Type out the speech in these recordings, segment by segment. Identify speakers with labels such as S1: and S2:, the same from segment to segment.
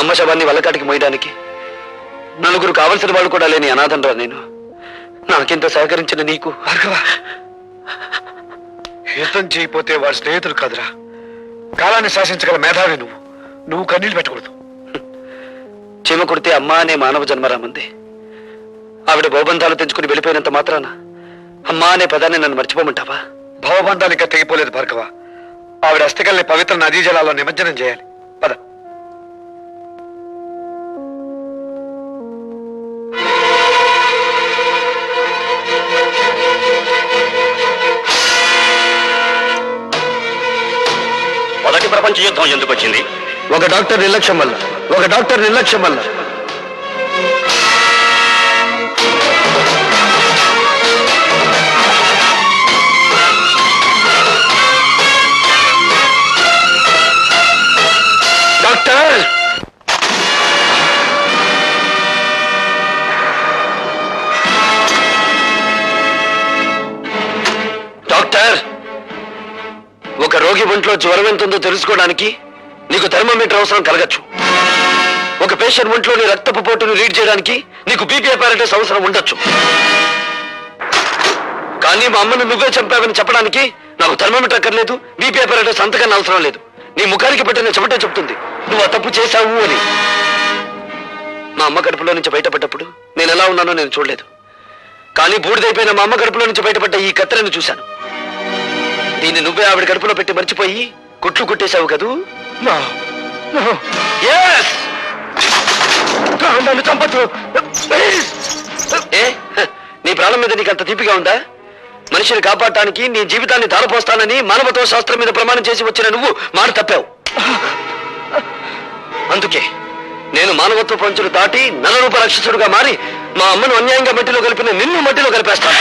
S1: అమ్మ శవాన్ని వల్లకాటికి మోయడానికి నలుగురు కావలసిన వాళ్ళు కూడా లేని అనాథంరా నేను. నాకింత సహకరించిన నీకు
S2: యుద్ధం చేయకపోతే వాడి స్నేహితులు కాదురా, కాలాన్ని శాసించగల మేధావి నువ్వు. నువ్వు కన్నీళ్ళు పెట్టకూడదు.
S1: చీమ కొడితే అమ్మ అనే మానవ జన్మరామంది. ఆవిడ భవబంధాలు తెంచుకుని వెళ్ళిపోయినంత మాత్రాన అమ్మా అనే పదాన్ని నన్ను మర్చిపోమంటావా?
S2: భవబంధాలు ఇంకా తెగిపోలేదు భార్గవ. ఆవిడ అస్థికల్ని పవిత్ర నదీ జలాల్లో నిమజ్జనం చేయాలి. పద.
S3: మొదటి ప్రపంచ యుద్ధం ఎందుకు వచ్చింది?
S1: ఒక డాక్టర్ నిర్లక్ష్యం వల్ల. ఒక డాక్టర్ నిర్లక్ష్యం వల్ల. డాక్టర్ డాక్టర్ ఒక రోగి ఒంట్లో జ్వరం ఎంతుందో తెలుసుకోవడానికి నీకు థర్మోమీటర్ అవసరం కలగచ్చు. ఒక పేషెంట్ ఒంట్లోని రక్తపు పోటును రీడ్ చేయడానికి నీకు బీపీ అపారటస్ అవసరం ఉండొచ్చు. కానీ మా అమ్మను నువ్వే చంపావని చెప్పడానికి నాకు థర్మోమీటర్ అక్కర్లేదు, బీపీ అపారటస్ అంతకన్నా అవసరం లేదు. నీ ముఖానికి పెట్టిన చెమటే చెప్తుంది నువ్వు ఆ తప్పు చేశావు అని. మా అమ్మ కడుపులో నుంచి బయటపడ్డప్పుడు నేను ఎలా ఉన్నానో నేను చూడలేదు. కానీ బూడిదైపోయిన మా అమ్మ కడుపులో నుంచి బయటపడ్డ ఈ కత్తెరను చూశాను. దీన్ని నువ్వే ఆవిడ కడుపులో పెట్టి మర్చిపోయి కుట్లు కుట్టేశావు కదూ? నన్ను చంపద్దు. ఏ నీ ప్రాణం మీద నీకు అంత తీపిగా ఉందా? మనిషిని కాపాడటానికి నీ జీవితాన్ని ధారపోస్తానని మానవత్వ శాస్త్రం మీద ప్రమాణం చేసి వచ్చిన నువ్వు మాట తప్పావు. అందుకే నేను మానవత్వ పంచులు దాటి నలరూప రాక్షసుడుగా మారి మా అమ్మను అన్యాయంగా మట్టిలో కలిపిన నిన్ను మట్టిలో కలిపేస్తాను.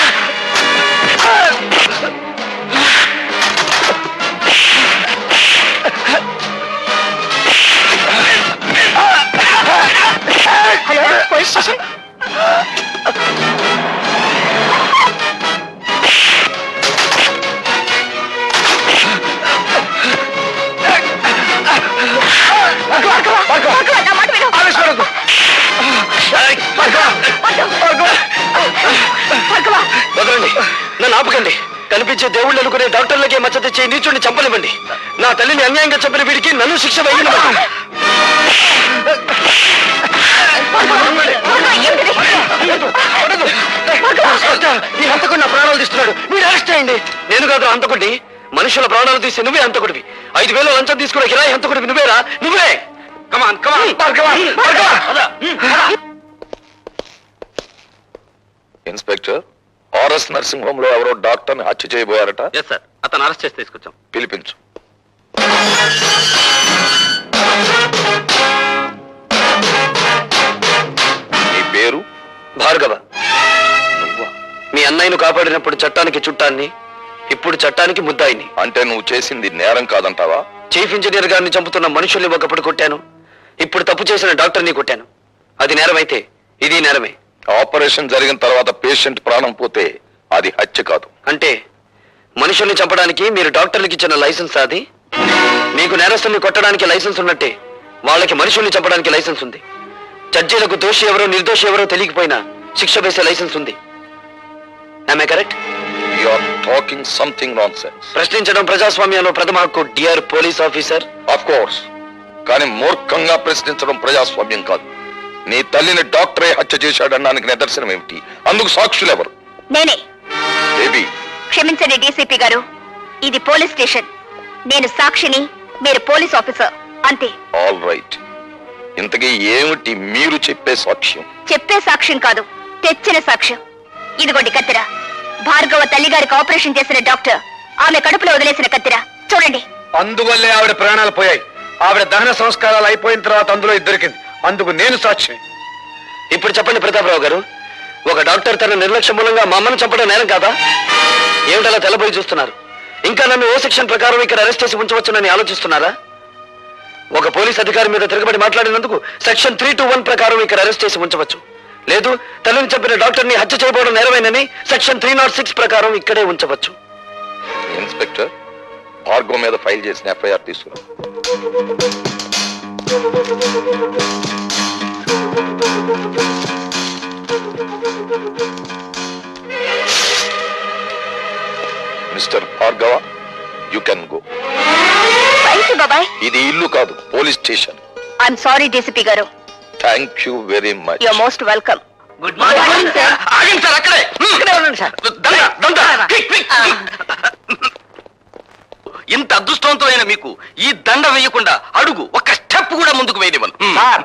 S1: వదలండి, నన్ను ఆపకండి. కనిపించే దేవుళ్ళు అనుకునే డాక్టర్లకే మచ్చ తెచ్చే నీచుడిని చంపనివ్వండి. నా తల్లిని అన్యాయంగా చంపిన వీడికి నన్ను శిక్ష వేయనివ్వండి. ఈ హంతకుడు నా ప్రాణాలు తీస్తున్నాడు, మీరు అరెస్ట్ చేయండి. నేను కాదు హంతకుడిని, మనుషుల ప్రాణాలు తీసి నువ్వే హంతకుడివి. 5,000 లంచం తీసుకున్న కిరాయి హంతకుడివి నువ్వేరా? నువ్వే. కమాన్ కమాన్.
S4: ఇన్స్పెక్టర్, ఆర్ఎస్ నర్సింగ్ హోమ్ లో ఎవరో డాక్టర్ ని హత్య చేయబోయారట.
S3: సార్, అతను అరెస్ట్ చేసి తీసుకొచ్చాం.
S4: పిలిపించు. నీ పేరు?
S1: భార్గవ.
S4: నువ్వా?
S1: మీ అన్నయ్యను కాపాడినప్పుడు చట్టానికి చుట్టాన్ని, ఇప్పుడు చట్టానికి ముద్దాయిని.
S4: అంటే నువ్వు చేసింది నేరం కాదంటావా?
S1: చీఫ్ ఇంజనీర్ గారిని చంపుతున్న మనుషుల్ని ఒకప్పుడు కొట్టాను, ఇప్పుడు తప్పు చేసిన డాక్టర్ని కొట్టాను. అది నేరమైతే ఇది నేరమే.
S4: ఆపరేషన్ జరిగిన తర్వాత పేషెంట్ ప్రాణం పోతే అది హత్య కాదు.
S1: అంటే మనుషుల్ని చంపడానికి మీరు డాక్టర్లకి ఇచ్చిన లైసెన్స్ అది? మీకు నేరస్తుల్ని కొట్టడానికి లైసెన్స్ ఉన్నట్టే వాళ్ళకి మనుషుల్ని చంపడానికి లైసెన్స్ ఉంది. జడ్జీలకు దోషి ఎవరో నిర్దోషి ఎవరో తెలియకపోయినా శిక్ష వేసే లైసెన్స్ ఉంది. Am I correct?
S4: You are talking something nonsense.
S1: ప్రశ్నించడం ప్రజాస్వామ్యంలో ప్రథమ హక్కు, dear police officer.
S4: Of course. కానీ మూర్ఖంగా ప్రశ్నించడం ప్రజాస్వామ్యం కాదు. నీ తల్లిని డాక్టరే హత్య చేశాడనడానికి నిదర్శనం ఏమిటి? అందుకు సాక్షులు ఎవరు?
S5: నేనే.
S4: బేబీ,
S5: క్షమించండి డీసీపీ గారు, ఇది పోలీస్ స్టేషన్. నేను సాక్షిని, మీరు పోలీస్ ఆఫీసర్, అంతే.
S4: All right. ఇంతకీ ఏమిటి మీరు చెప్పే సాక్ష్యం?
S5: చెప్పే సాక్ష్యం కాదు, తెచ్చిన సాక్ష్యం. ఇదిగోండి కత్తిర. భార్గవ తల్లిగారికి ఆపరేషన్ చేసిన డాక్టర్ ఆమె కడుపులో వదిలేసిన కత్తిర. చూడండి.
S2: అందువల్లే ఆవిడ ప్రాణాలు పోయాయి. ఆవిడ దహన సంస్కారాలు అయిపోయిన తర్వాత అందులో దొరికింది. అందుకు నేను సాక్షి.
S1: ఇప్పుడు చెప్పండి ప్రతాపరావు గారు, ఒక డాక్టర్ తన నిర్లక్ష్యం మూలంగా మా అమ్మను చంపడం నేరం కాదా? ఏమిటలా తెల్లబోయి చూస్తున్నారు? ఇంకా నన్ను ఓ సెక్షన్ ప్రకారం ఇక్కడ అరెస్ట్ చేసి ఉంచవచ్చునని ఆలోచిస్తున్నారా? ఒక పోలీస్ అధికారి మీద తిరగబడి మాట్లాడినందుకు సెక్షన్ 321 ప్రకారం ఇక్కడ అరెస్ట్ చేసి ఉంచవచ్చు. లేదు, తల్లిని చంపిన డాక్టర్ని హత్య చేయబోవడం నేరమేనని సెక్షన్ 306 ప్రకారం ఇక్కడే ఉంచవచ్చు.
S4: ఇన్స్పెక్టర్, భార్గవ్ మీద ఫైల్ చేసిన ఎఫ్ఐఆర్ తీసుకురా. Mister Bhargav you can go.
S5: Thank you బాబాయ్.
S4: ఇది ఇల్లు కాదు, police station.
S5: I'm sorry DCP గారు.
S4: Thank you very much.
S5: You're most welcome.
S1: Good morning sir. ఆగండి సార్, అక్కడే ఇక్కడే ఉండండి సార్. దండ దండ. Quick, quick. ఇంత అదృష్టవంతమైన మీకు ఈ దండ వేయకుండా అడుగు ఒక్క స్టెప్ కూడా ముందుకు వేయనివ్వను.
S6: సార్